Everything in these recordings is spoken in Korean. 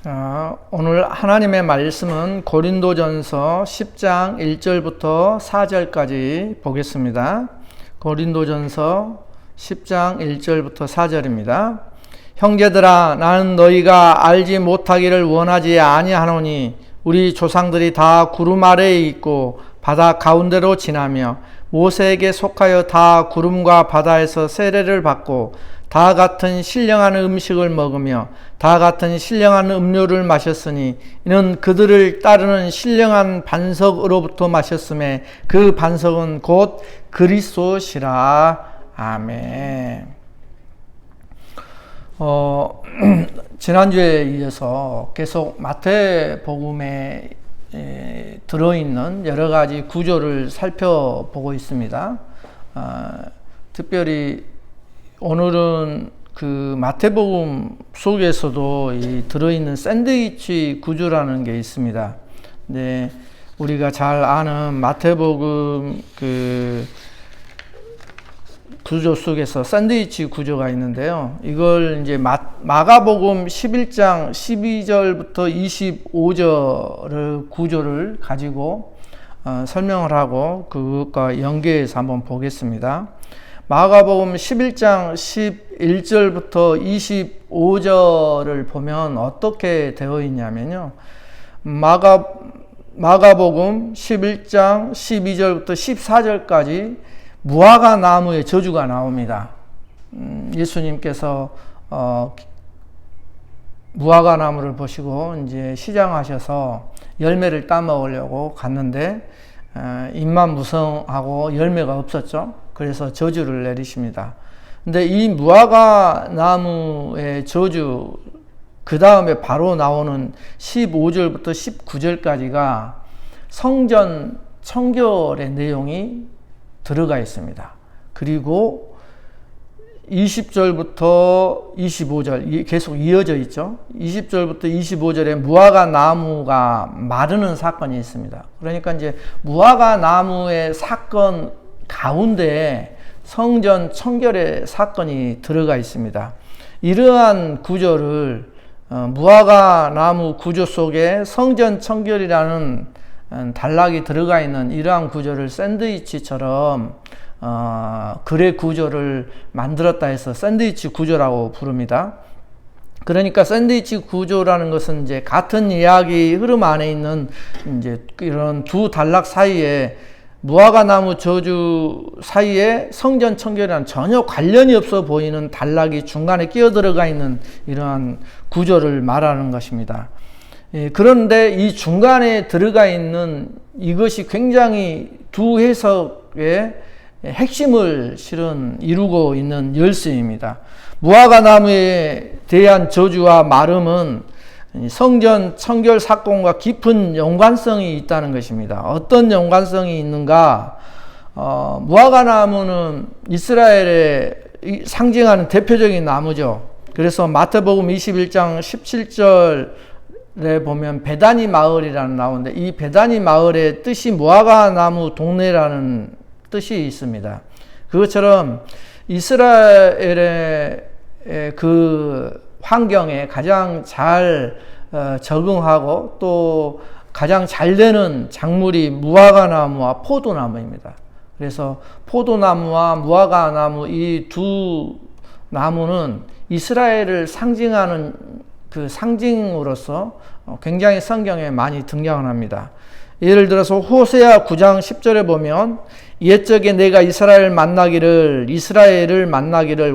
오늘 하나님의 말씀은 고린도전서 10장 1절부터 4절까지 보겠습니다. 고린도전서 10장 1절부터 4절입니다. 형제들아, 나는 너희가 알지 못하기를 원하지 아니하노니 우리 조상들이 다 구름 아래에 있고 바다 가운데로 지나며 모세에게 속하여 다 구름과 바다에서 세례를 받고 다 같은 신령한 음식을 먹으며 다 같은 신령한 음료를 마셨으니 이는 그들을 따르는 신령한 반석으로부터 마셨음에 그 반석은 곧 그리스도시라. 아멘. 지난주에 이어서 계속 마태복음에 들어있는 여러 가지 구조를 살펴보고 있습니다. 특별히 오늘은 그 마태복음 속에서도 이 들어있는 샌드위치 구조라는 게 있습니다. 네, 우리가 잘 아는 마태복음 그 구조 속에서 샌드위치 구조가 있는데요. 이걸 이제 마가복음 11장 12절부터 25절의 구조를 가지고 설명을 하고 그것과 연계해서 한번 보겠습니다. 마가복음 11장 11절부터 25절을 보면 어떻게 되어 있냐면요. 마가복음 11장 12절부터 14절까지 무화과 나무의 저주가 나옵니다. 예수님께서 무화과 나무를 보시고 이제 시장하셔서 열매를 따먹으려고 갔는데 잎만 무성하고 열매가 없었죠. 그래서 저주를 내리십니다. 근데 이 무화과 나무의 저주 그 다음에 바로 나오는 15절부터 19절까지가 성전 청결의 내용이 들어가 있습니다. 그리고 20절부터 25절 계속 이어져 있죠. 20절부터 25절에 무화과 나무가 마르는 사건이 있습니다. 그러니까 이제 무화과 나무의 사건 가운데 성전 청결의 사건이 들어가 있습니다. 이러한 구조를 무화과 나무 구조 속에 성전 청결이라는 단락이 들어가 있는 이러한 구조를 샌드위치처럼 글의 구조를 만들었다 해서 샌드위치 구조라고 부릅니다. 그러니까 샌드위치 구조라는 것은 이제 같은 이야기 흐름 안에 있는 이제 이런 두 단락 사이에 무화과 나무 저주 사이에 성전 청결이랑 전혀 관련이 없어 보이는 단락이 중간에 끼어 들어가 있는 이러한 구조를 말하는 것입니다. 그런데 이 중간에 들어가 있는 이것이 굉장히 두 해석의 핵심을 실은 이루고 있는 열쇠입니다. 무화과 나무에 대한 저주와 마름은 성전 청결 사건과 깊은 연관성이 있다는 것입니다. 어떤 연관성이 있는가? 무화과 나무는 이스라엘의 상징하는 대표적인 나무죠. 그래서 마태복음 21장 17절에 보면 베다니 마을이라는 나오는데 이 베다니 마을의 뜻이 무화과 나무 동네라는 뜻이 있습니다. 그것처럼 이스라엘의 그 환경에 가장 잘 적응하고 또 가장 잘 되는 작물이 무화과 나무와 포도나무입니다. 그래서 포도나무와 무화과 나무 이 두 나무는 이스라엘을 상징하는 그 상징으로서 굉장히 성경에 많이 등장을 합니다. 예를 들어서 호세아 9장 10절에 보면 옛적에 내가 이스라엘을 만나기를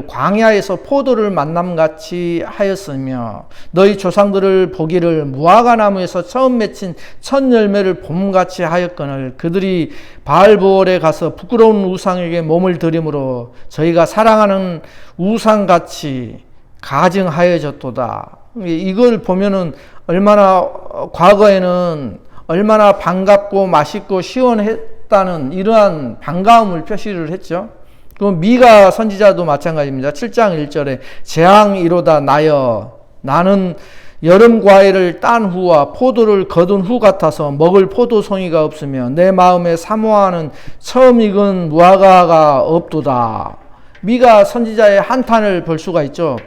광야에서 포도를 만남같이 하였으며 너희 조상들을 보기를 무화과 나무에서 처음 맺힌 첫 열매를 봄같이 하였거늘 그들이 바알보올에 가서 부끄러운 우상에게 몸을 들임으로 저희가 사랑하는 우상같이 가증하여졌도다. 이걸 보면은 얼마나 과거에는 얼마나 반갑고 맛있고 시원했다는 이러한 반가움을 표시를 했죠. 그럼 미가 선지자도 마찬가지입니다. 7장 1절에 재앙이로다 나여 나는 여름 과일을 딴 후와 포도를 거둔 후 같아서 먹을 포도송이가 없으며 내 마음에 사모하는 처음 익은 무화과가 없도다. 미가 선지자의 한탄을 볼 수가 있죠.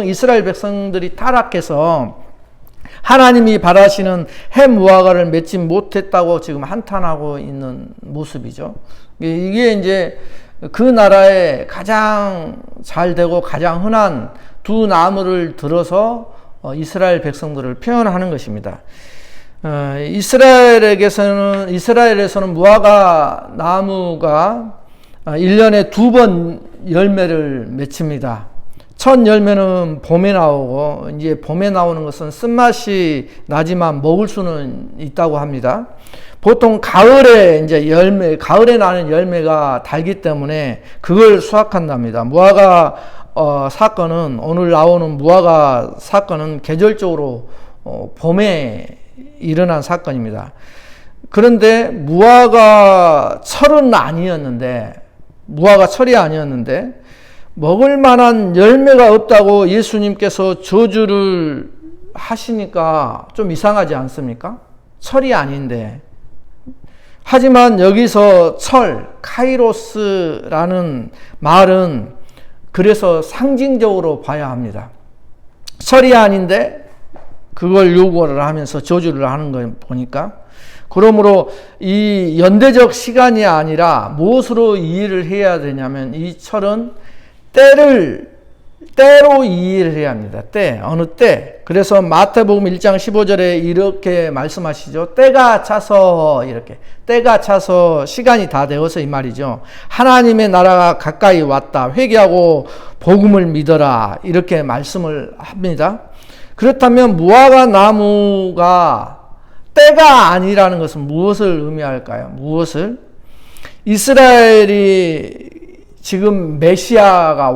이스라엘 백성들이 타락해서 하나님이 바라시는 해 무화과를 맺지 못했다고 지금 한탄하고 있는 모습이죠. 이게 이제 그 나라에 가장 잘 되고 가장 흔한 두 나무를 들어서 이스라엘 백성들을 표현하는 것입니다. 이스라엘에서는 무화과 나무가 1년에 2번 열매를 맺힙니다. 첫 열매는 봄에 나오고, 이제 봄에 나오는 것은 쓴맛이 나지만 먹을 수는 있다고 합니다. 보통 가을에 가을에 나는 열매가 달기 때문에 그걸 수확한답니다. 무화과 사건은, 오늘 나오는 무화과 사건은 계절적으로 봄에 일어난 사건입니다. 그런데 무화과 철이 아니었는데 먹을 만한 열매가 없다고 예수님께서 저주를 하시니까 좀 이상하지 않습니까? 철이 아닌데. 하지만 여기서 카이로스라는 말은 그래서 상징적으로 봐야 합니다. 철이 아닌데 그걸 요구를 하면서 저주를 하는 걸 보니까, 그러므로 이 연대적 시간이 아니라 무엇으로 이해를 해야 되냐면, 이 철은 때로 이해를 해야 합니다. 어느 때. 그래서 마태복음 1장 15절에 이렇게 말씀하시죠. 때가 차서 시간이 다 되어서 이 말이죠. 하나님의 나라가 가까이 왔다. 회개하고 복음을 믿어라. 이렇게 말씀을 합니다. 그렇다면 무화과 나무가 때가 아니라는 것은 무엇을 의미할까요? 이스라엘이 지금 메시아가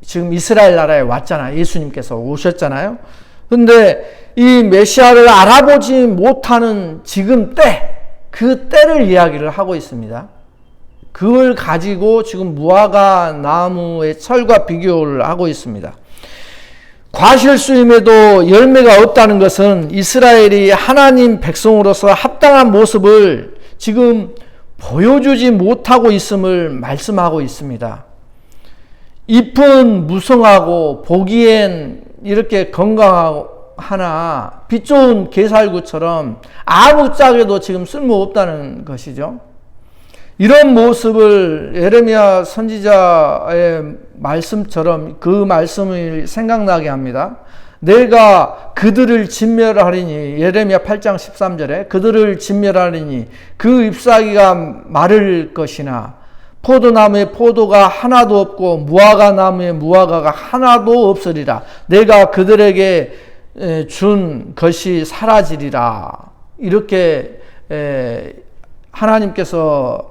지금 이스라엘 나라에 왔잖아요. 예수님께서 오셨잖아요. 근데 이 메시아를 알아보지 못하는 지금 그 때를 이야기를 하고 있습니다. 그걸 가지고 지금 무화과 나무의 철과 비교를 하고 있습니다. 과실수임에도 열매가 없다는 것은 이스라엘이 하나님 백성으로서 합당한 모습을 지금 보여주지 못하고 있음을 말씀하고 있습니다. 잎은 무성하고 보기엔 이렇게 건강하나 빛 좋은 게살구처럼 아무짝에도 지금 쓸모없다는 것이죠. 이런 모습을 예레미야 선지자의 말씀처럼 그 말씀을 생각나게 합니다. 내가 그들을 진멸하리니, 예레미야 8장 13절에 그들을 진멸하리니 그 잎사귀가 마를 것이나 포도나무에 포도가 하나도 없고 무화과 나무에 무화과가 하나도 없으리라. 내가 그들에게 준 것이 사라지리라. 이렇게 하나님께서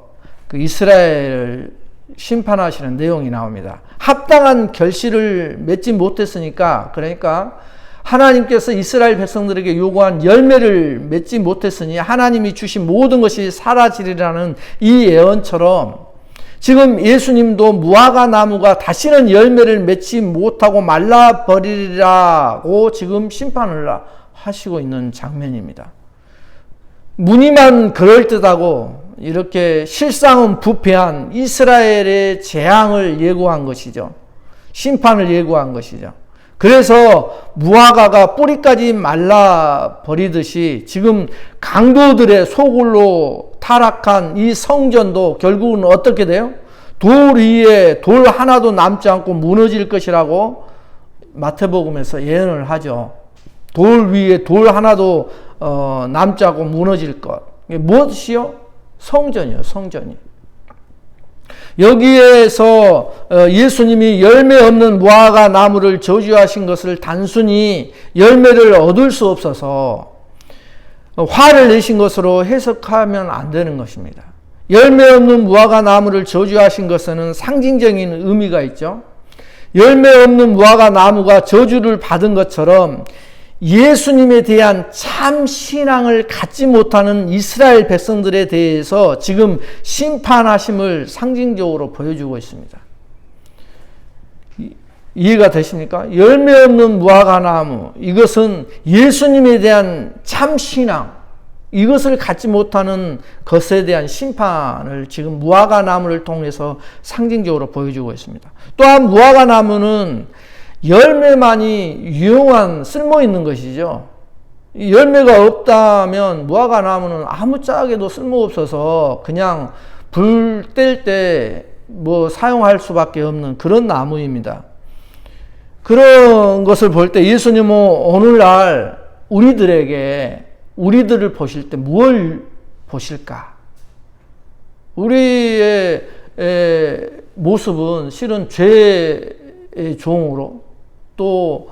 그 이스라엘을 심판하시는 내용이 나옵니다. 합당한 결실을 맺지 못했으니까, 그러니까 하나님께서 이스라엘 백성들에게 요구한 열매를 맺지 못했으니 하나님이 주신 모든 것이 사라지리라는 이 예언처럼, 지금 예수님도 무화과 나무가 다시는 열매를 맺지 못하고 말라버리리라고 지금 심판을 하시고 있는 장면입니다. 무늬만 그럴듯하고 이렇게 실상은 부패한 이스라엘의 재앙을 예고한 것이죠. 심판을 예고한 것이죠. 그래서 무화과가 뿌리까지 말라버리듯이 지금 강도들의 소굴로 타락한 이 성전도 결국은 어떻게 돼요? 돌 위에 돌 하나도 남지 않고 무너질 것이라고 마태복음에서 예언을 하죠. 돌 위에 돌 하나도 남지 않고 무너질 것. 무엇이요? 성전이요, 성전이. 여기에서 예수님이 열매 없는 무화과 나무를 저주하신 것을 단순히 열매를 얻을 수 없어서 화를 내신 것으로 해석하면 안 되는 것입니다. 열매 없는 무화과 나무를 저주하신 것에는 상징적인 의미가 있죠. 열매 없는 무화과 나무가 저주를 받은 것처럼 예수님에 대한 참 신앙을 갖지 못하는 이스라엘 백성들에 대해서 지금 심판하심을 상징적으로 보여주고 있습니다. 이해가 되십니까? 열매 없는 무화과 나무, 이것은 예수님에 대한 참 신앙, 이것을 갖지 못하는 것에 대한 심판을 지금 무화과 나무를 통해서 상징적으로 보여주고 있습니다. 또한 무화과 나무는 열매만이 유용한 쓸모 있는 것이죠. 열매가 없다면 무화과 나무는 아무짝에도 쓸모없어서 그냥 불 뗄 때 뭐 사용할 수밖에 없는 그런 나무입니다. 그런 것을 볼 때 예수님은 오늘날 우리들을 보실 때 무엇을 보실까? 우리의 모습은 실은 죄의 종으로 또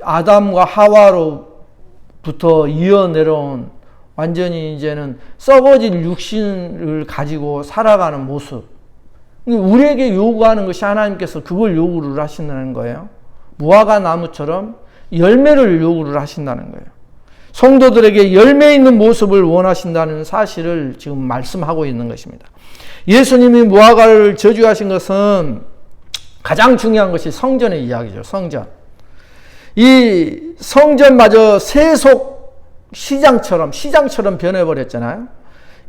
아담과 하와로부터 이어내려온 완전히 이제는 썩어질 육신을 가지고 살아가는 모습. 우리에게 요구하는 것이 하나님께서 그걸 요구를 하신다는 거예요. 무화과 나무처럼 열매를 요구를 하신다는 거예요. 성도들에게 열매 있는 모습을 원하신다는 사실을 지금 말씀하고 있는 것입니다. 예수님이 무화과를 저주하신 것은 가장 중요한 것이 성전의 이야기죠. 성전. 이 성전마저 세속 시장처럼 변해버렸잖아요.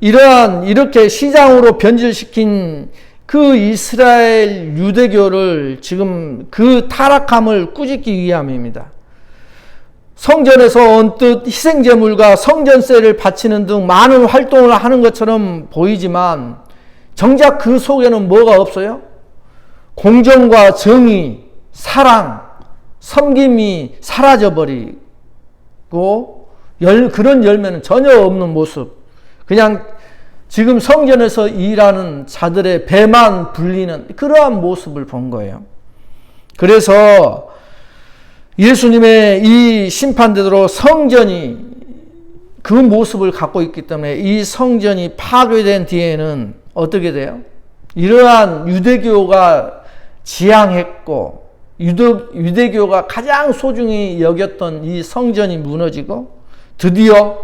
이렇게 시장으로 변질시킨 그 이스라엘 유대교를 지금 그 타락함을 꾸짖기 위함입니다. 성전에서 언뜻 희생제물과 성전세를 바치는 등 많은 활동을 하는 것처럼 보이지만 정작 그 속에는 뭐가 없어요? 공정과 정의, 사랑, 섬김이 사라져버리고 그런 열매는 전혀 없는 모습. 그냥 지금 성전에서 일하는 자들의 배만 불리는 그러한 모습을 본 거예요. 그래서 예수님의 이 심판대로 성전이 그 모습을 갖고 있기 때문에 이 성전이 파괴된 뒤에는 어떻게 돼요? 이러한 유대교가 지향했고 유대교가 가장 소중히 여겼던 이 성전이 무너지고 드디어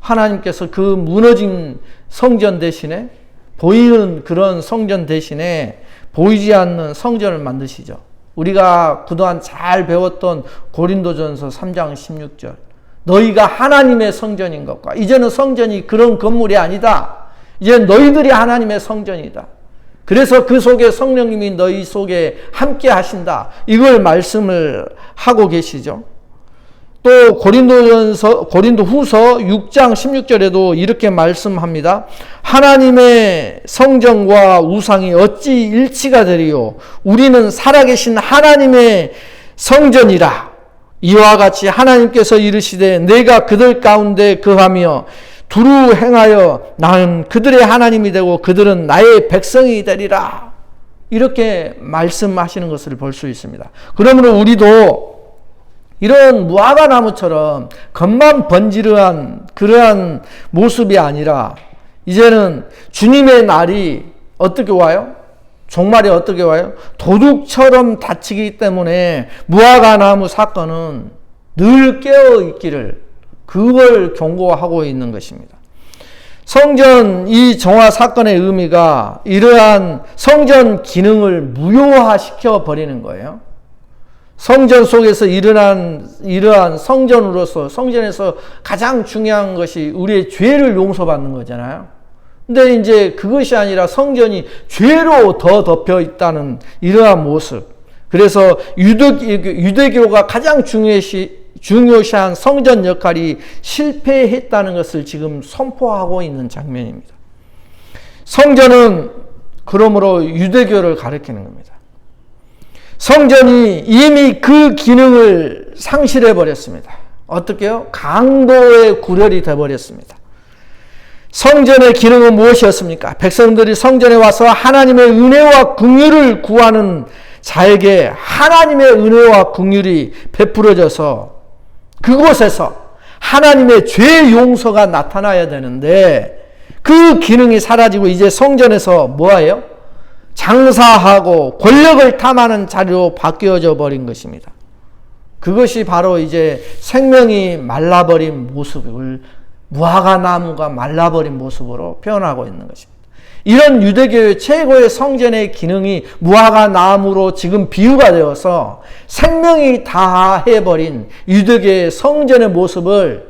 하나님께서 그 무너진 성전 대신에 보이는 그런 성전 대신에 보이지 않는 성전을 만드시죠. 우리가 그동안 잘 배웠던 고린도전서 3장 16절. 너희가 하나님의 성전인 것과 이제는 성전이 그런 건물이 아니다. 이제 너희들이 하나님의 성전이다. 그래서 그 속에 성령님이 너희 속에 함께 하신다. 이걸 말씀을 하고 계시죠. 또 고린도후서 6장 16절에도 이렇게 말씀합니다. 하나님의 성전과 우상이 어찌 일치가 되리요? 우리는 살아계신 하나님의 성전이라. 이와 같이 하나님께서 이르시되 내가 그들 가운데 거하며 두루 행하여 나는 그들의 하나님이 되고 그들은 나의 백성이 되리라. 이렇게 말씀하시는 것을 볼 수 있습니다. 그러므로 우리도 이런 무화과 나무처럼 겉만 번지르한 그러한 모습이 아니라 이제는 주님의 날이 어떻게 와요? 종말이 어떻게 와요? 도둑처럼 닫히기 때문에 무화과 나무 사건은 늘 깨어 있기를 그걸 경고하고 있는 것입니다. 성전 이 정화 사건의 의미가 이러한 성전 기능을 무효화시켜 버리는 거예요. 성전 속에서 이러한 성전으로서 성전에서 가장 중요한 것이 우리의 죄를 용서받는 거잖아요. 근데 이제 그것이 아니라 성전이 죄로 더 덮여 있다는 이러한 모습. 그래서 유대교가 가장 중요시한 성전 역할이 실패했다는 것을 지금 선포하고 있는 장면입니다. 성전은 그러므로 유대교를 가리키는 겁니다. 성전이 이미 그 기능을 상실해 버렸습니다. 어떻게요? 강도의 구렬이 되어 버렸습니다. 성전의 기능은 무엇이었습니까? 백성들이 성전에 와서 하나님의 은혜와 긍휼을 구하는 자에게 하나님의 은혜와 긍휼이 베풀어져서 그곳에서 하나님의 죄 용서가 나타나야 되는데 그 기능이 사라지고 이제 성전에서 뭐예요? 장사하고 권력을 탐하는 자리로 바뀌어져 버린 것입니다. 그것이 바로 이제 생명이 말라버린 모습을 무화과 나무가 말라버린 모습으로 표현하고 있는 것입니다. 이런 유대교의 최고의 성전의 기능이 무화과 나무로 지금 비유가 되어서 생명이 다해버린 유대교의 성전의 모습을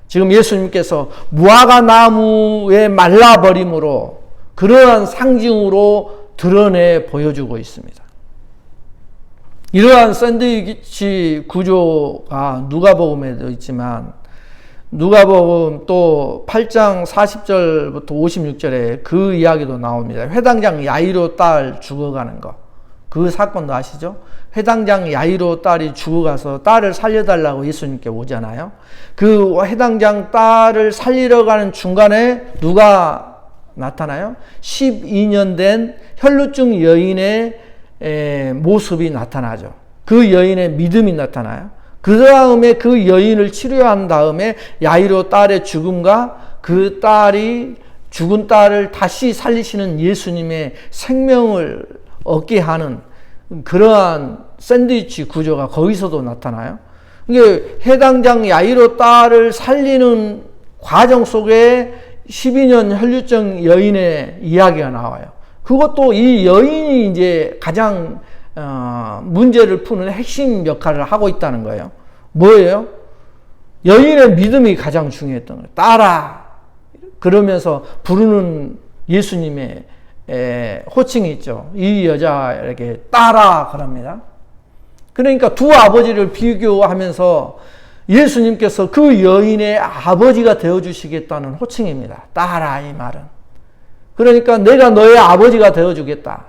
지금 예수님께서 무화과 나무의 말라버림으로 그러한 상징으로 드러내 보여주고 있습니다. 이러한 샌드위치 구조가 누가복음에도 있지만 누가복음 또 8장 40절부터 56절에 그 이야기도 나옵니다. 회당장 야이로 딸 죽어가는 거. 그 사건도 아시죠? 회당장 야이로 딸이 죽어가서 딸을 살려달라고 예수님께 오잖아요. 그 회당장 딸을 살리러 가는 중간에 누가 나타나요? 12년 된 혈루증 여인의 모습이 나타나죠. 그 여인의 믿음이 나타나요. 그 다음에 그 여인을 치료한 다음에 야이로 딸의 죽음과 그 딸이 죽은 딸을 다시 살리시는 예수님의 생명을 얻게 하는 그러한 샌드위치 구조가 거기서도 나타나요. 이게 해당장 야이로 딸을 살리는 과정 속에 12년 혈루증 여인의 이야기가 나와요. 그것도 이 여인이 이제 가장 문제를 푸는 핵심 역할을 하고 있다는 거예요. 뭐예요? 여인의 믿음이 가장 중요했던 거예요. 딸아 그러면서 부르는 예수님의 호칭이 있죠. 이 여자에게 딸아 그럽니다. 그러니까 두 아버지를 비교하면서 예수님께서 그 여인의 아버지가 되어주시겠다는 호칭입니다. 딸아 이 말은. 그러니까 내가 너의 아버지가 되어주겠다.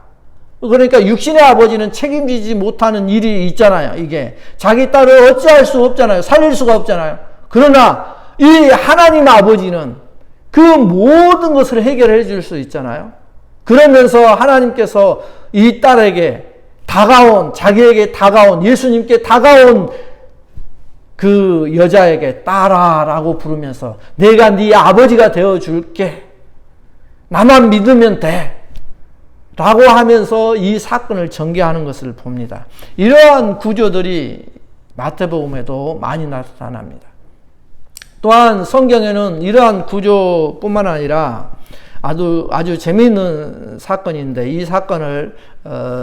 그러니까 육신의 아버지는 책임지지 못하는 일이 있잖아요. 이게 자기 딸을 어찌할 수 없잖아요. 살릴 수가 없잖아요. 그러나 이 하나님 아버지는 그 모든 것을 해결해 줄 수 있잖아요. 그러면서 하나님께서 이 딸에게 다가온, 자기에게 다가온, 예수님께 다가온 그 여자에게 딸아라고 부르면서 내가 네 아버지가 되어줄게. 나만 믿으면 돼. 라고 하면서 이 사건을 전개하는 것을 봅니다. 이러한 구조들이 마태복음에도 많이 나타납니다. 또한 성경에는 이러한 구조뿐만 아니라 아주 재미있는 사건인데 이 사건을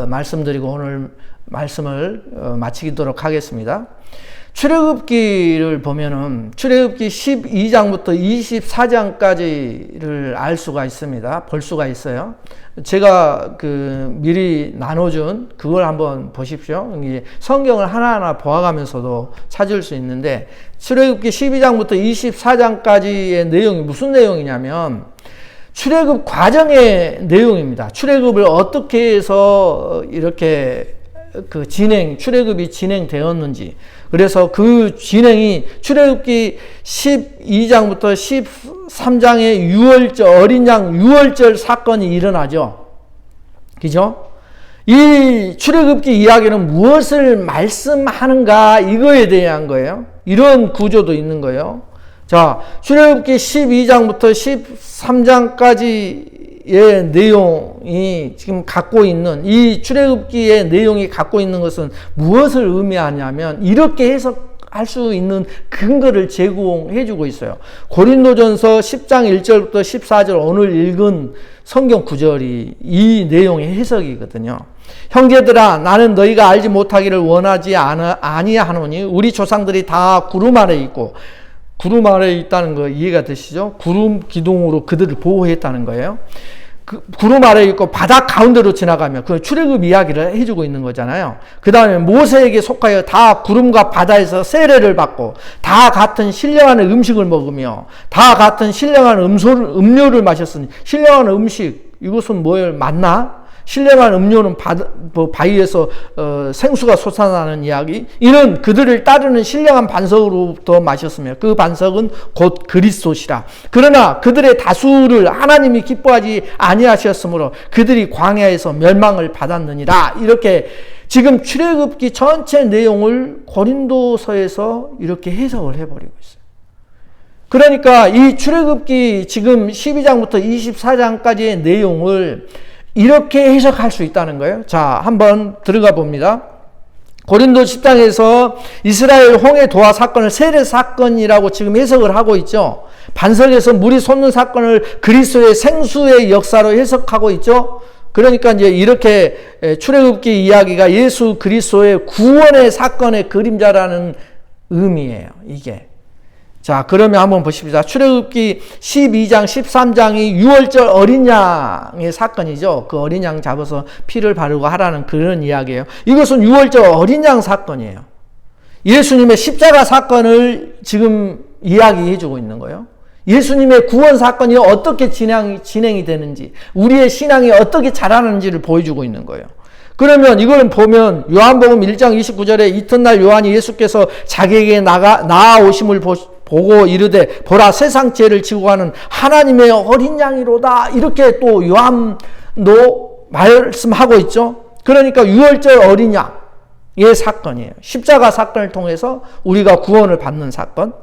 말씀드리고 오늘 말씀을 마치도록 하겠습니다. 출애굽기를 보면은 출애굽기 12장부터 24장까지를 알 수가 있습니다. 볼 수가 있어요. 제가 미리 나눠준 그걸 한번 보십시오. 성경을 하나하나 보아가면서도 찾을 수 있는데 출애굽기 12장부터 24장까지의 내용이 무슨 내용이냐면 출애굽 과정의 내용입니다. 출애굽을 어떻게 해서 이렇게 출애굽이 진행되었는지. 그래서 그 진행이 출애굽기 12장부터 13장의 어린 양 유월절 사건이 일어나죠. 그죠? 이 출애굽기 이야기는 무엇을 말씀하는가 이거에 대한 거예요. 이런 구조도 있는 거예요. 자, 출애굽기 12장부터 13장까지의 내용이 지금 갖고 있는 이 출애굽기의 내용이 갖고 있는 것은 무엇을 의미하냐면 이렇게 해석할 수 있는 근거를 제공해 주고 있어요. 고린도전서 10장 1절부터 14절 오늘 읽은 성경 구절이 이 내용의 해석이거든요. 형제들아 나는 너희가 알지 못하기를 원하지 아니하노니 우리 조상들이 다 구름 아래 있고 구름 아래에 있다는 거 이해가 되시죠? 구름 기둥으로 그들을 보호했다는 거예요. 구름 아래에 있고 바다 가운데로 지나가면 그 출애굽 이야기를 해주고 있는 거잖아요. 그 다음에 모세에게 속하여 다 구름과 바다에서 세례를 받고 다 같은 신령한 음식을 먹으며 다 같은 신령한 음료를 마셨으니 신령한 음식 이것은 뭐예요? 맞나? 신령한 음료는 바위에서 생수가 솟아나는 이야기. 이는 그들을 따르는 신령한 반석으로부터 마셨으며 그 반석은 곧 그리스도시라. 그러나 그들의 다수를 하나님이 기뻐하지 아니하셨으므로 그들이 광야에서 멸망을 받았느니라. 이렇게 지금 출애굽기 전체 내용을 고린도서에서 이렇게 해석을 해버리고 있어요. 그러니까 이 출애굽기 지금 12장부터 24장까지의 내용을 이렇게 해석할 수 있다는 거예요. 자, 한번 들어가 봅니다. 고린도 10장에서 이스라엘 홍해 도화 사건을 세례 사건이라고 지금 해석을 하고 있죠. 반석에서 물이 솟는 사건을 그리스도의 생수의 역사로 해석하고 있죠. 그러니까 이제 이렇게 출애굽기 이야기가 예수 그리스도의 구원의 사건의 그림자라는 의미예요. 이게. 자, 그러면 한번 보십시다. 출애굽기 12장, 13장이 유월절 어린 양의 사건이죠. 그 어린 양 잡아서 피를 바르고 하라는 그런 이야기예요. 이것은 유월절 어린 양 사건이에요. 예수님의 십자가 사건을 지금 이야기해주고 있는 거예요. 예수님의 구원 사건이 어떻게 진행이 되는지, 우리의 신앙이 어떻게 자라는지를 보여주고 있는 거예요. 그러면 이걸 보면 요한복음 1장 29절에 이튿날 요한이 예수께서 자기에게 나아오심을 보고 이르되 보라 세상 죄를 지고 가는 하나님의 어린 양이로다. 이렇게 또 요한도 말씀하고 있죠. 그러니까 유월절 어린 양의 사건이에요. 십자가 사건을 통해서 우리가 구원을 받는 사건.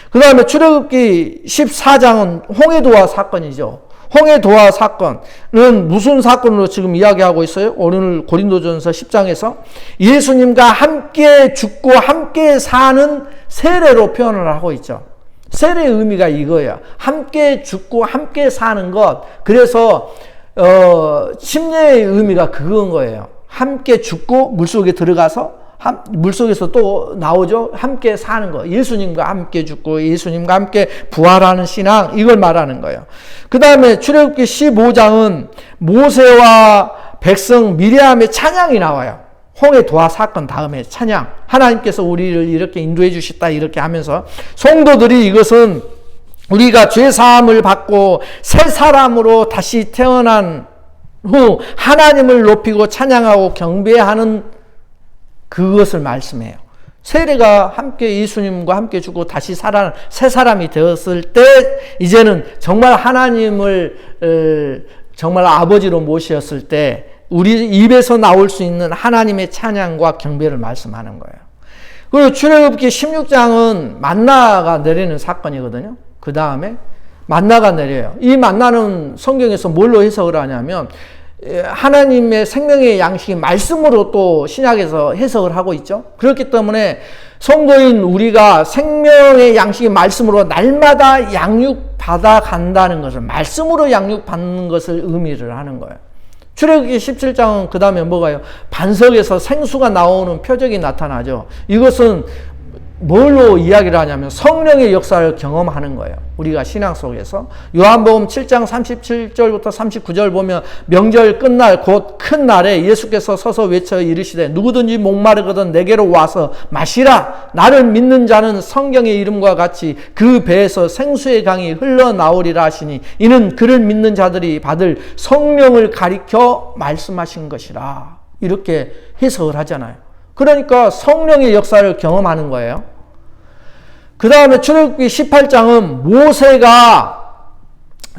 그 다음에 출애굽기 14장은 홍해도화 사건이죠. 홍해도화 사건은 무슨 사건으로 지금 이야기하고 있어요? 오늘 고린도전서 10장에서 예수님과 함께 죽고 함께 사는 세례로 표현을 하고 있죠. 세례의 의미가 이거예요. 함께 죽고 함께 사는 것. 그래서 침례의 의미가 그건 거예요. 함께 죽고 물속에 들어가서 물속에서 또 나오죠. 함께 사는 거. 예수님과 함께 죽고 예수님과 함께 부활하는 신앙, 이걸 말하는 거예요. 그 다음에 출애굽기 15장은 모세와 백성 미리암의 찬양이 나와요. 홍해도화 사건 다음에 찬양. 하나님께서 우리를 이렇게 인도해 주셨다 이렇게 하면서 성도들이 이것은 우리가 죄사함을 받고 새 사람으로 다시 태어난 후 하나님을 높이고 찬양하고 경배하는 그것을 말씀해요. 세례가 함께 예수님과 함께 죽고 다시 살아난 새 사람이 되었을 때 이제는 정말 하나님을 정말 아버지로 모셨을 때 우리 입에서 나올 수 있는 하나님의 찬양과 경배를 말씀하는 거예요. 그리고 출애굽기 16장은 만나가 내리는 사건이거든요. 그 다음에 만나가 내려요. 이 만나는 성경에서 뭘로 해석을 하냐면 하나님의 생명의 양식이 말씀으로 또 신약에서 해석을 하고 있죠. 그렇기 때문에 성도인 우리가 생명의 양식이 말씀으로 날마다 양육받아 간다는 것을, 말씀으로 양육받는 것을 의미를 하는 거예요. 출애굽기 17장은 그 다음에 뭐가요? 반석에서 생수가 나오는 표적이 나타나죠. 이것은 뭘로 이야기를 하냐면 성령의 역사를 경험하는 거예요. 우리가 신앙 속에서. 요한복음 7장 37절부터 39절 보면 명절 끝날 곧 큰 날에 예수께서 서서 외쳐 이르시되 누구든지 목마르거든 내게로 와서 마시라. 나를 믿는 자는 성경의 이름과 같이 그 배에서 생수의 강이 흘러나오리라 하시니 이는 그를 믿는 자들이 받을 성령을 가리켜 말씀하신 것이라. 이렇게 해석을 하잖아요. 그러니까 성령의 역사를 경험하는 거예요. 그 다음에 출애굽기 18장은 모세가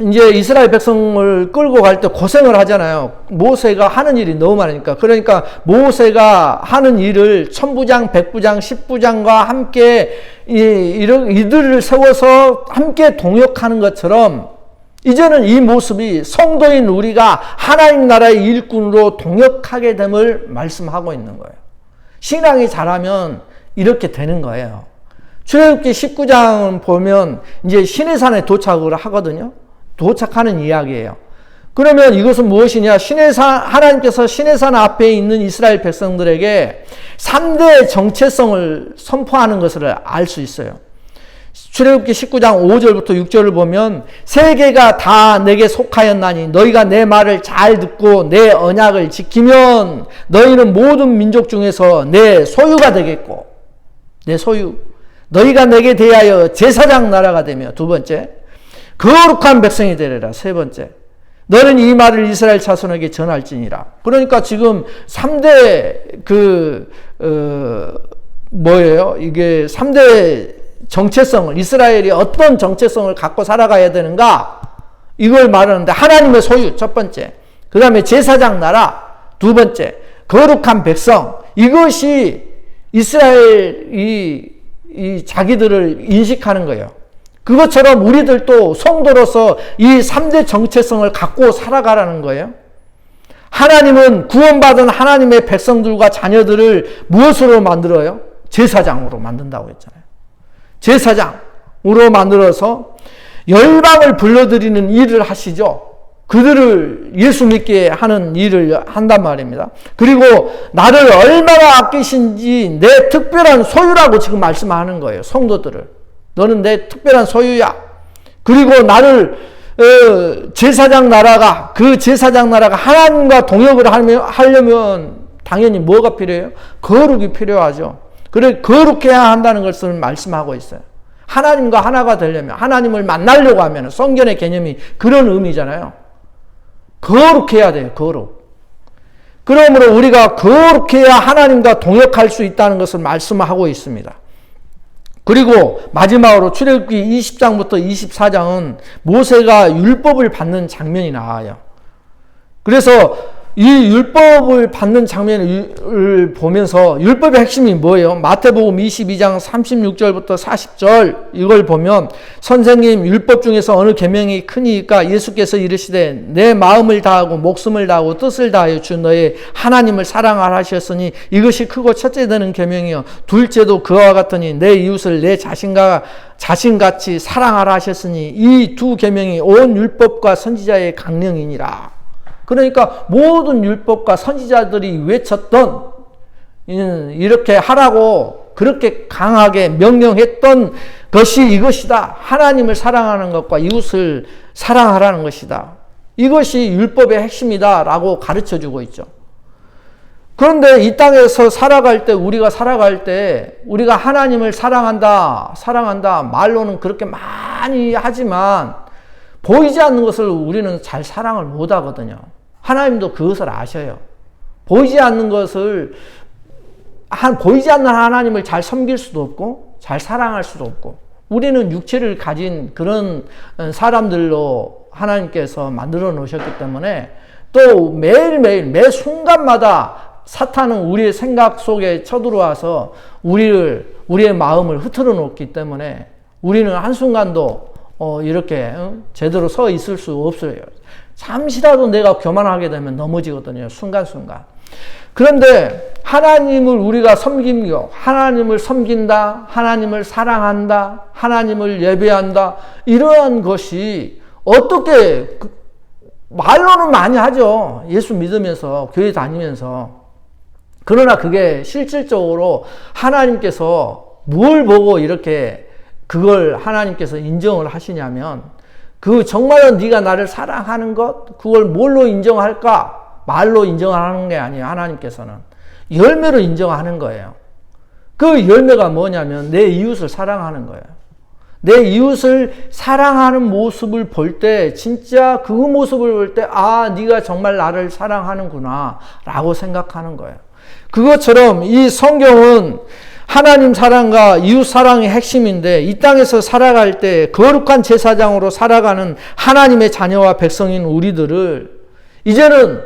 이제 이스라엘 백성을 끌고 갈 때 고생을 하잖아요. 모세가 하는 일이 너무 많으니까. 그러니까 모세가 하는 일을 천부장, 백부장, 십부장과 함께 이들을 세워서 함께 동역하는 것처럼 이제는 이 모습이 성도인 우리가 하나님 나라의 일꾼으로 동역하게 됨을 말씀하고 있는 거예요. 신앙이 자라면 이렇게 되는 거예요. 출애굽기 19장 보면 이제 시내산에 도착을 하거든요. 도착하는 이야기예요. 그러면 이것은 무엇이냐? 하나님께서 시내산 앞에 있는 이스라엘 백성들에게 3대 정체성을 선포하는 것을 알 수 있어요. 출애굽기 19장 5절부터 6절을 보면 세계가 다 내게 속하였나니 너희가 내 말을 잘 듣고 내 언약을 지키면 너희는 모든 민족 중에서 내 소유가 되겠고, 내 소유, 너희가 내게 대하여 제사장 나라가 되며, 두 번째 거룩한 백성이 되리라. 세 번째 너는 이 말을 이스라엘 자손에게 전할지니라. 그러니까 지금 3대 뭐예요? 이게 3대 정체성을, 이스라엘이 어떤 정체성을 갖고 살아가야 되는가, 이걸 말하는데 하나님의 소유 첫 번째, 그 다음에 제사장 나라 두 번째, 거룩한 백성, 이것이 이스라엘이 자기들을 인식하는 거예요. 그것처럼 우리들도 성도로서 이 3대 정체성을 갖고 살아가라는 거예요. 하나님은 구원받은 하나님의 백성들과 자녀들을 무엇으로 만들어요? 제사장으로 만든다고 했잖아요. 제사장으로 만들어서 열방을 불러들이는 일을 하시죠. 그들을 예수 믿게 하는 일을 한단 말입니다. 그리고 나를 얼마나 아끼신지 내 특별한 소유라고 지금 말씀하는 거예요. 성도들을. 너는 내 특별한 소유야. 그리고 나를 제사장 나라가, 그 제사장 나라가 하나님과 동역을 하려면 당연히 뭐가 필요해요? 거룩이 필요하죠. 그래, 거룩해야 한다는 것을 말씀하고 있어요. 하나님과 하나가 되려면, 하나님을 만나려고 하면, 성경의 개념이 그런 의미잖아요. 거룩해야 돼요, 거룩. 그러므로 우리가 거룩해야 하나님과 동역할 수 있다는 것을 말씀하고 있습니다. 그리고 마지막으로 출애굽기 20장부터 24장은 모세가 율법을 받는 장면이 나와요. 그래서 이 율법을 받는 장면을 보면서 율법의 핵심이 뭐예요? 마태복음 22장 36절부터 40절 이걸 보면 선생님 율법 중에서 어느 계명이 크니까 예수께서 이르시되 내 마음을 다하고 목숨을 다하고 뜻을 다하여 주 너의 하나님을 사랑하라 하셨으니 이것이 크고 첫째 되는 계명이요 둘째도 그와 같으니 내 이웃을 내 자신같이 사랑하라 하셨으니 이 두 계명이 온 율법과 선지자의 강령이니라. 그러니까 모든 율법과 선지자들이 외쳤던 이렇게 하라고 그렇게 강하게 명령했던 것이 이것이다. 하나님을 사랑하는 것과 이웃을 사랑하라는 것이다. 이것이 율법의 핵심이다 라고 가르쳐주고 있죠. 그런데 이 땅에서 살아갈 때 우리가 하나님을 사랑한다 말로는 그렇게 많이 하지만 보이지 않는 것을 우리는 잘 사랑을 못 하거든요. 하나님도 그것을 아셔요. 보이지 않는 하나님을 잘 섬길 수도 없고, 잘 사랑할 수도 없고, 우리는 육체를 가진 그런 사람들로 하나님께서 만들어 놓으셨기 때문에 또 매일매일, 매 순간마다 사탄은 우리의 생각 속에 쳐들어와서 우리의 마음을 흐트러 놓기 때문에 우리는 한순간도 이렇게 제대로 서 있을 수 없어요. 잠시라도 내가 교만하게 되면 넘어지거든요. 순간순간. 그런데 하나님을 우리가 섬기며 하나님을 섬긴다, 하나님을 사랑한다, 하나님을 예배한다 이러한 것이 어떻게 말로는 많이 하죠. 예수 믿으면서 교회 다니면서. 그러나 그게 실질적으로 하나님께서 뭘 보고 이렇게 그걸 하나님께서 인정을 하시냐면 정말로 네가 나를 사랑하는 것 그걸 뭘로 인정할까? 말로 인정하는 게 아니에요. 하나님께서는 열매로 인정하는 거예요. 그 열매가 뭐냐면 내 이웃을 사랑하는 거예요. 내 이웃을 사랑하는 모습을 볼 때 진짜 그 모습을 볼 때 네가 정말 나를 사랑하는구나 라고 생각하는 거예요. 그것처럼 이 성경은 하나님 사랑과 이웃 사랑의 핵심인데 이 땅에서 살아갈 때 거룩한 제사장으로 살아가는 하나님의 자녀와 백성인 우리들을 이제는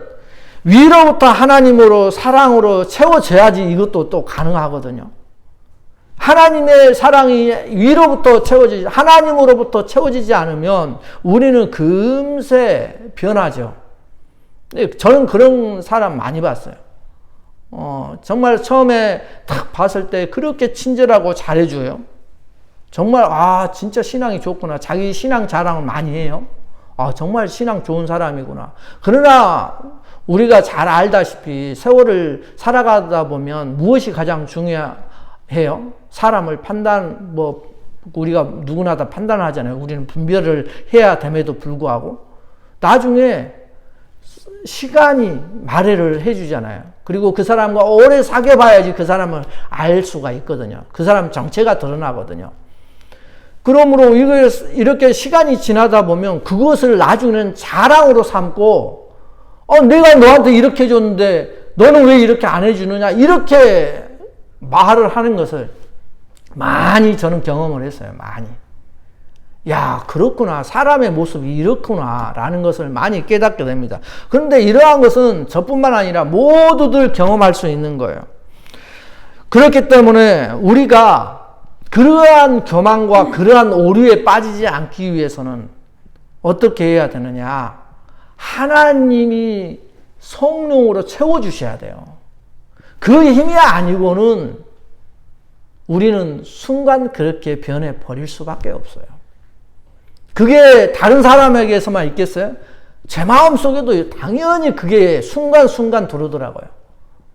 위로부터 하나님으로 사랑으로 채워져야지 이것도 또 가능하거든요. 하나님의 사랑이 위로부터 채워지지 하나님으로부터 채워지지 않으면 우리는 금세 변하죠. 저는 그런 사람 많이 봤어요. 정말 처음에 딱 봤을 때 그렇게 친절하고 잘해줘요. 정말 진짜 신앙이 좋구나. 자기 신앙 자랑을 많이 해요. 정말 신앙 좋은 사람이구나. 그러나 우리가 잘 알다시피 세월을 살아가다 보면 무엇이 가장 중요해요? 사람을 우리가 누구나 다 판단하잖아요. 우리는 분별을 해야 됨에도 불구하고 나중에 시간이 말해를 해주잖아요. 그리고 그 사람과 오래 사귀어 봐야지 그 사람을 알 수가 있거든요. 그 사람 정체가 드러나거든요. 그러므로 이렇게 시간이 지나다 보면 그것을 나중에는 자랑으로 삼고 내가 너한테 이렇게 해줬는데 너는 왜 이렇게 안 해주느냐 이렇게 말을 하는 것을 많이 저는 경험을 했어요. 많이. 야, 그렇구나. 사람의 모습이 이렇구나. 라는 것을 많이 깨닫게 됩니다. 그런데 이러한 것은 저뿐만 아니라 모두들 경험할 수 있는 거예요. 그렇기 때문에 우리가 그러한 교만과 그러한 오류에 빠지지 않기 위해서는 어떻게 해야 되느냐. 하나님이 성령으로 채워주셔야 돼요. 그 힘이 아니고는 우리는 순간 그렇게 변해버릴 수밖에 없어요. 그게 다른 사람에게서만 있겠어요? 제 마음속에도 당연히 그게 순간순간 들어오더라고요.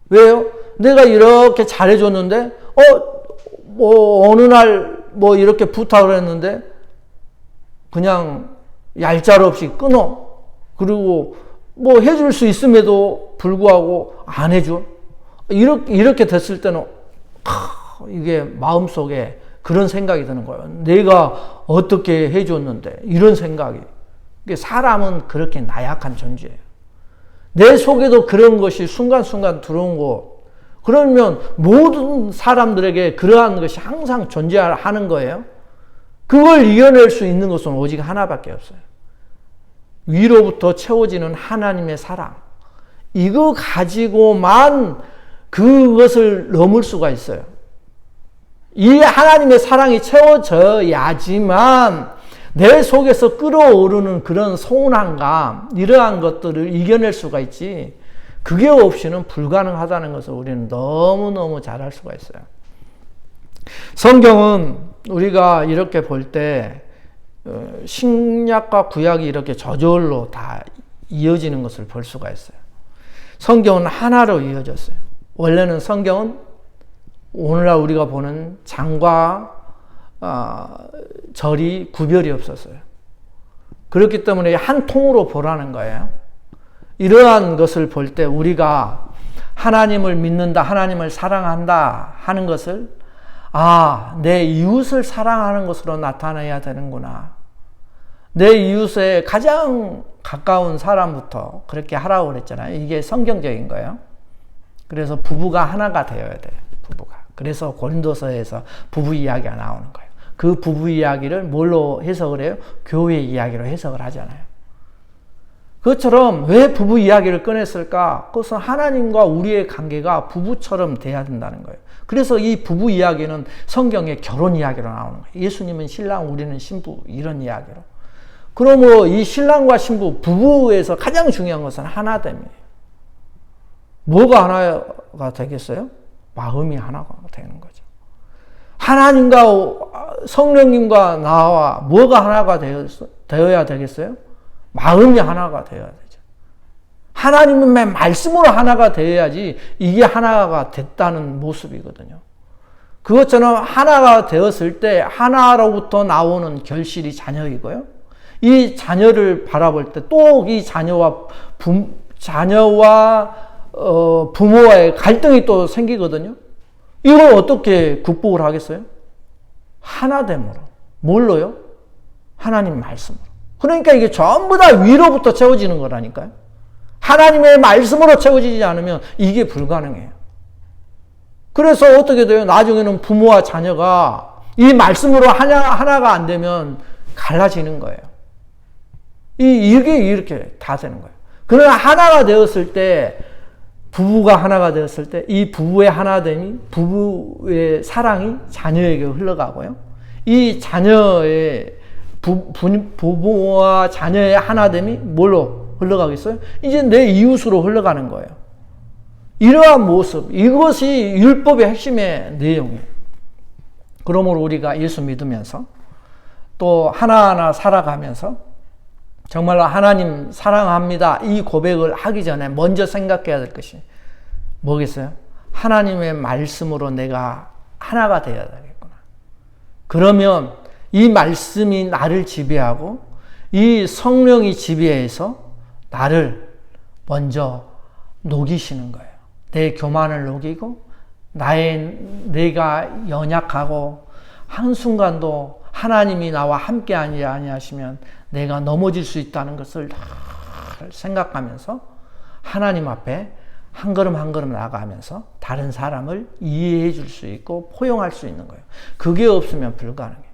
왜요? 내가 이렇게 잘해줬는데 어느 날 뭐 이렇게 부탁을 했는데 그냥 얄짤없이 끊어. 그리고 뭐 해줄 수 있음에도 불구하고 안 해줘. 이렇게 됐을 때는 이게 마음속에 그런 생각이 드는 거예요. 내가 어떻게 해줬는데 이런 생각이. 사람은 그렇게 나약한 존재예요. 내 속에도 그런 것이 순간순간 들어온 거. 그러면 모든 사람들에게 그러한 것이 항상 존재하는 거예요. 그걸 이겨낼 수 있는 것은 오직 하나밖에 없어요. 위로부터 채워지는 하나님의 사랑. 이거 가지고만 그것을 넘을 수가 있어요. 이 하나님의 사랑이 채워져야지만 내 속에서 끓어오르는 그런 서운함감, 이러한 것들을 이겨낼 수가 있지, 그게 없이는 불가능하다는 것을 우리는 너무너무 잘 알 수가 있어요. 성경은 우리가 이렇게 볼 때 신약과 구약이 이렇게 저절로 다 이어지는 것을 볼 수가 있어요. 성경은 하나로 이어졌어요. 원래는 성경은 오늘날 우리가 보는 장과 절이 구별이 없었어요. 그렇기 때문에 한 통으로 보라는 거예요. 이러한 것을 볼 때 우리가 하나님을 믿는다, 하나님을 사랑한다 하는 것을 내 이웃을 사랑하는 것으로 나타내야 되는구나. 내 이웃의 가장 가까운 사람부터 그렇게 하라고 그랬잖아요. 이게 성경적인 거예요. 그래서 부부가 하나가 되어야 돼요. 부부가. 그래서 고린도서에서 부부 이야기가 나오는 거예요. 그 부부 이야기를 뭘로 해석을 해요? 교회 이야기로 해석을 하잖아요. 그것처럼 왜 부부 이야기를 꺼냈을까? 그것은 하나님과 우리의 관계가 부부처럼 돼야 된다는 거예요. 그래서 이 부부 이야기는 성경의 결혼 이야기로 나오는 거예요. 예수님은 신랑, 우리는 신부, 이런 이야기로. 그러므로 이 신랑과 신부, 부부에서 가장 중요한 것은 하나됨이에요. 뭐가 하나가 되겠어요? 마음이 하나가 되는 거죠. 하나님과 성령님과 나와 뭐가 하나가 되어야 되겠어요? 마음이 하나가 되어야 되죠. 하나님의 말씀으로 하나가 되어야지 이게 하나가 됐다는 모습이거든요. 그것처럼 하나가 되었을 때 하나로부터 나오는 결실이 자녀이고요. 이 자녀를 바라볼 때 또 이 자녀와 부모와의 갈등이 또 생기거든요. 이걸 어떻게 극복을 하겠어요? 하나됨으로. 뭘로요? 하나님 말씀으로. 그러니까 이게 전부 다 위로부터 채워지는 거라니까요. 하나님의 말씀으로 채워지지 않으면 이게 불가능해요. 그래서 어떻게 돼요? 나중에는 부모와 자녀가 이 말씀으로 하나가 안 되면 갈라지는 거예요. 이게 이렇게 다 되는 거예요. 그러나 하나가 되었을 때, 부부가 하나가 되었을 때, 이 부부의 하나됨이, 부부의 사랑이 자녀에게 흘러가고요. 이 자녀의, 부부와 자녀의 하나됨이 뭘로 흘러가겠어요? 이제 내 이웃으로 흘러가는 거예요. 이러한 모습, 이것이 율법의 핵심의 내용이에요. 그러므로 우리가 예수 믿으면서 또 하나하나 살아가면서 정말로 하나님 사랑합니다, 이 고백을 하기 전에 먼저 생각해야 될 것이 뭐겠어요? 하나님의 말씀으로 내가 하나가 되어야 되겠구나. 그러면 이 말씀이 나를 지배하고 이 성령이 지배해서 나를 먼저 녹이시는 거예요. 내 교만을 녹이고 내가 연약하고 한순간도 하나님이 나와 함께 아니하시면 내가 넘어질 수 있다는 것을 생각하면서 하나님 앞에 한 걸음 한 걸음 나아가면서 다른 사람을 이해해 줄 수 있고 포용할 수 있는 거예요. 그게 없으면 불가능해요.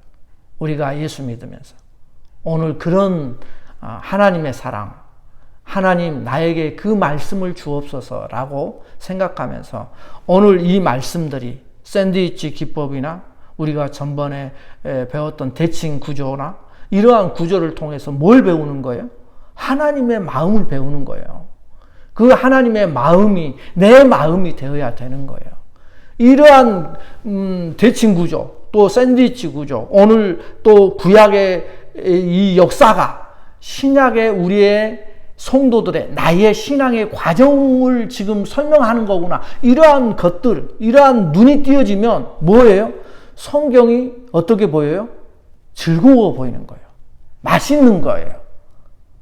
우리가 예수 믿으면서 오늘 그런 하나님의 사랑, 하나님 나에게 그 말씀을 주옵소서라고 생각하면서 오늘 이 말씀들이 샌드위치 기법이나 우리가 전번에 배웠던 대칭 구조나 이러한 구조를 통해서 뭘 배우는 거예요? 하나님의 마음을 배우는 거예요. 그 하나님의 마음이 내 마음이 되어야 되는 거예요. 이러한 대칭 구조, 또 샌드위치 구조, 오늘 또 구약의 이 역사가 신약의 우리의 성도들의 나의 신앙의 과정을 지금 설명하는 거구나. 이러한 것들, 이러한 눈이 띄어지면 뭐예요? 성경이 어떻게 보여요? 즐거워 보이는 거예요. 맛있는 거예요.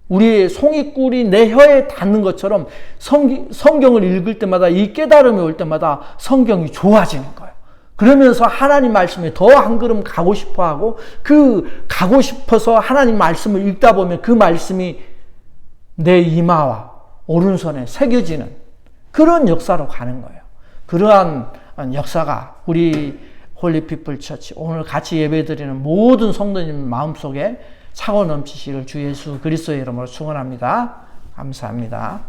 우리의 송이꿀이 내 혀에 닿는 것처럼 성경을 읽을 때마다, 이 깨달음이 올 때마다 성경이 좋아지는 거예요. 그러면서 하나님 말씀에 더 한 걸음 가고 싶어 하고, 그 가고 싶어서 하나님 말씀을 읽다 보면 그 말씀이 내 이마와 오른손에 새겨지는 그런 역사로 가는 거예요. 그러한 역사가 우리 홀리피플 처치, 오늘 같이 예배드리는 모든 성도님 마음속에 차고 넘치시길 주 예수 그리스도의 이름으로 축원합니다. 감사합니다.